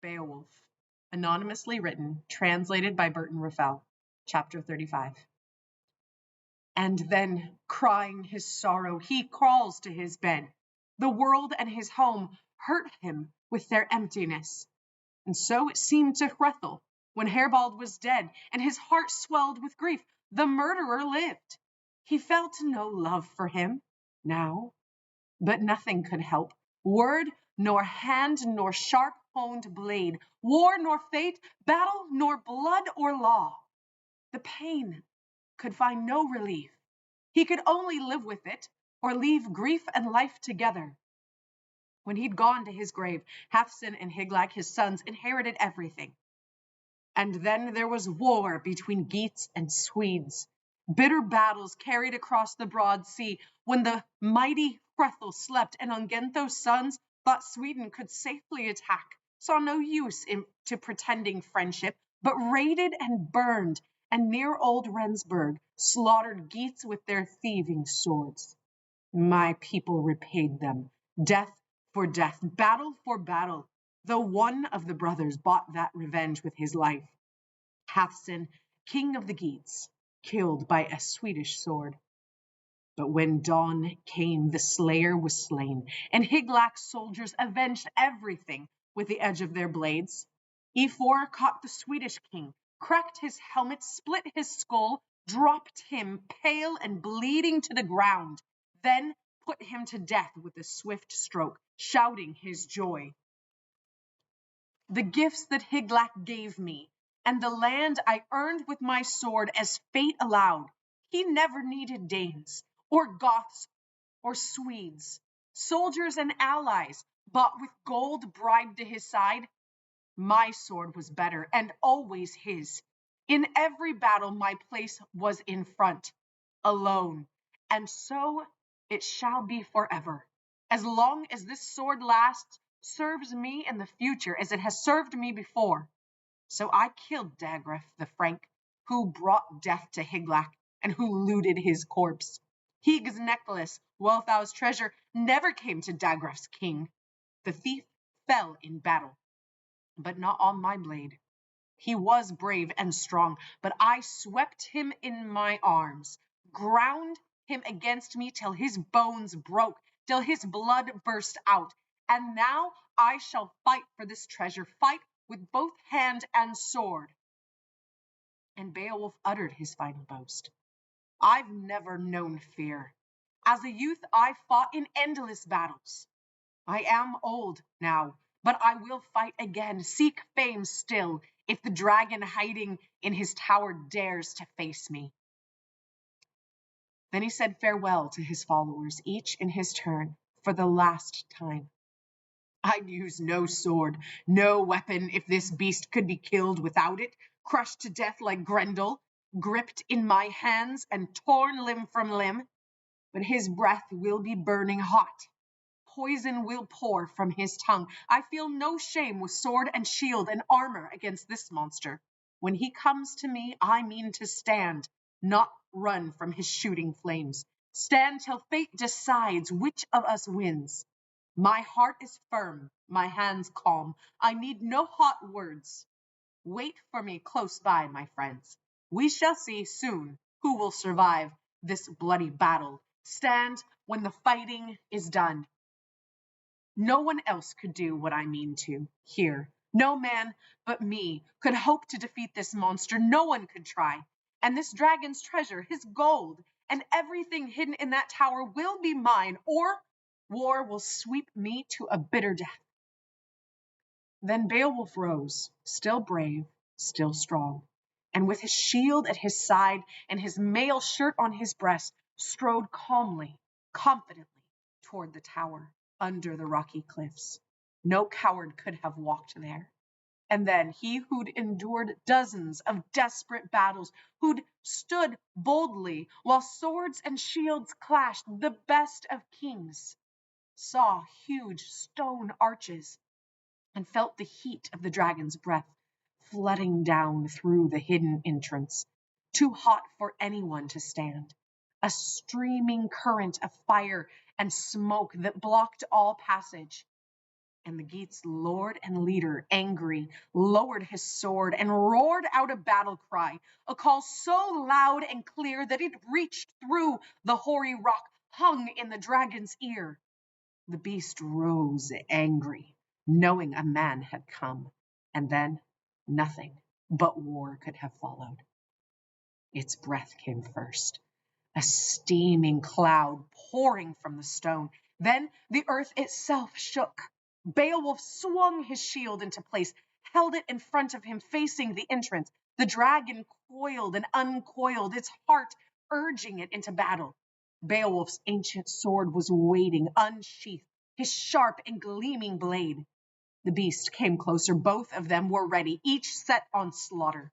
Beowulf, anonymously written, translated by Burton Raffel, chapter 35. And then, crying his sorrow, he crawls to his bed. The world and his home hurt him with their emptiness. And so it seemed to Raffel when Herbald was dead, and his heart swelled with grief. The murderer lived. He felt no love for him now, but nothing could help. Word, nor hand, nor sharp-honed blade, war nor fate, battle nor blood or law. The pain could find no relief. He could only live with it, or leave grief and life together. When he'd gone to his grave, Halfson and Hygelac, his sons, inherited everything. And then there was war between Geats and Swedes. Bitter battles carried across the broad sea when the mighty Hrethel slept, and Ongentheo's sons thought Sweden could safely attack, saw no use to pretending friendship, but raided and burned, and near old Rensburg slaughtered Geats with their thieving swords. My people repaid them, death for death, battle for battle, though one of the brothers bought that revenge with his life. Halfson, king of the Geats, killed by a Swedish sword. But when dawn came, the slayer was slain, and Hygelac's soldiers avenged everything with the edge of their blades. Efor caught the Swedish king, cracked his helmet, split his skull, dropped him pale and bleeding to the ground, then put him to death with a swift stroke, shouting his joy. The gifts that Hygelac gave me, and the land I earned with my sword as fate allowed, he never needed Danes, or Goths, or Swedes, soldiers and allies, bought with gold bribed to his side. My sword was better, and always his. In every battle my place was in front, alone, and so it shall be forever. As long as this sword lasts, serves me in the future as it has served me before. So I killed Daggraf the Frank, who brought death to Hygelac, and who looted his corpse. Hyg's necklace, Wealhtheow's treasure, never came to Daggraf's king. The thief fell in battle, but not on my blade. He was brave and strong, but I swept him in my arms, ground him against me till his bones broke, till his blood burst out. And now I shall fight for this treasure, fight with both hand and sword. And Beowulf uttered his final boast. I've never known fear. As a youth, I fought in endless battles. I am old now, but I will fight again, seek fame still, if the dragon hiding in his tower dares to face me. Then he said farewell to his followers, each in his turn, for the last time. I'd use no sword, no weapon, if this beast could be killed without it, crushed to death like Grendel, gripped in my hands and torn limb from limb. But his breath will be burning hot. Poison will pour from his tongue. I feel no shame with sword and shield and armor against this monster. When he comes to me, I mean to stand, not run from his shooting flames. Stand till fate decides which of us wins. My heart is firm, my hands calm. I need no hot words. Wait for me close by, my friends. We shall see soon who will survive this bloody battle. Stand when the fighting is done. No one else could do what I mean to here. No man but me could hope to defeat this monster. No one could try. And this dragon's treasure, his gold, and everything hidden in that tower will be mine, or war will sweep me to a bitter death. Then Beowulf rose, still brave, still strong, and with his shield at his side and his mail shirt on his breast, strode calmly, confidently toward the tower under the rocky cliffs. No coward could have walked there. And then he who'd endured dozens of desperate battles, who'd stood boldly while swords and shields clashed, the best of kings, saw huge stone arches and felt the heat of the dragon's breath flooding down through the hidden entrance, too hot for anyone to stand. A streaming current of fire and smoke that blocked all passage. And the Geats' lord and leader, angry, lowered his sword and roared out a battle cry, a call so loud and clear that it reached through the hoary rock, hung in the dragon's ear. The beast rose angry, knowing a man had come, and then nothing but war could have followed. Its breath came first, a steaming cloud pouring from the stone. Then the earth itself shook. Beowulf swung his shield into place, held it in front of him, facing the entrance. The dragon coiled and uncoiled, its heart urging it into battle. Beowulf's ancient sword was waiting, unsheathed, his sharp and gleaming blade. The beast came closer. Both of them were ready, each set on slaughter.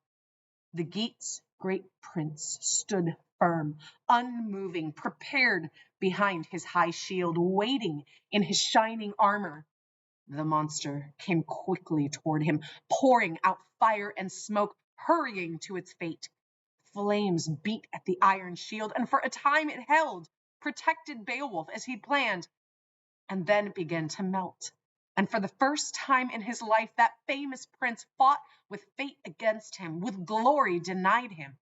The Geats' great prince stood firm, unmoving, prepared behind his high shield, waiting in his shining armor. The monster came quickly toward him, pouring out fire and smoke, hurrying to its fate. Flames beat at the iron shield, and for a time it held, protected Beowulf as he'd planned, and then it began to melt. And for the first time in his life, that famous prince fought with fate against him, with glory denied him.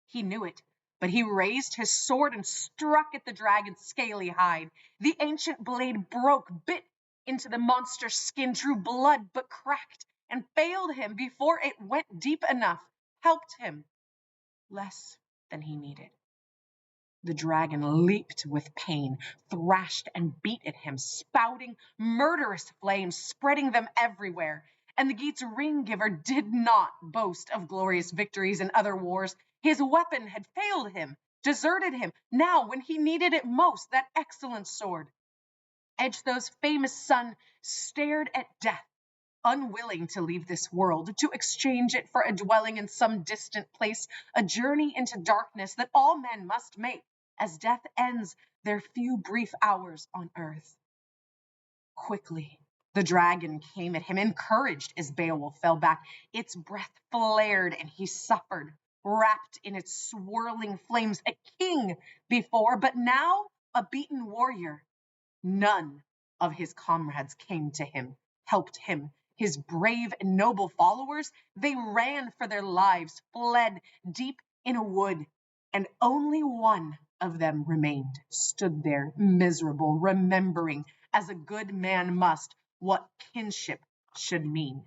He knew it, but he raised his sword and struck at the dragon's scaly hide. The ancient blade broke, bit into the monster's skin, drew blood, but cracked and failed him before it went deep enough, helped him less than he needed. The dragon leaped with pain, thrashed and beat at him, spouting murderous flames, spreading them everywhere. And the Geats' ring-giver did not boast of glorious victories in other wars. His weapon had failed him, deserted him. Now, when he needed it most, that excellent sword. Edgethow's famous son stared at death, unwilling to leave this world, to exchange it for a dwelling in some distant place, a journey into darkness that all men must make, as death ends their few brief hours on earth. Quickly, the dragon came at him, encouraged as Beowulf fell back. Its breath flared and he suffered, wrapped in its swirling flames, a king before, but now a beaten warrior. None of his comrades came to him, helped him. His brave and noble followers, they ran for their lives, fled deep in a wood, and only one of them remained, stood there miserable, remembering, as a good man must, what kinship should mean.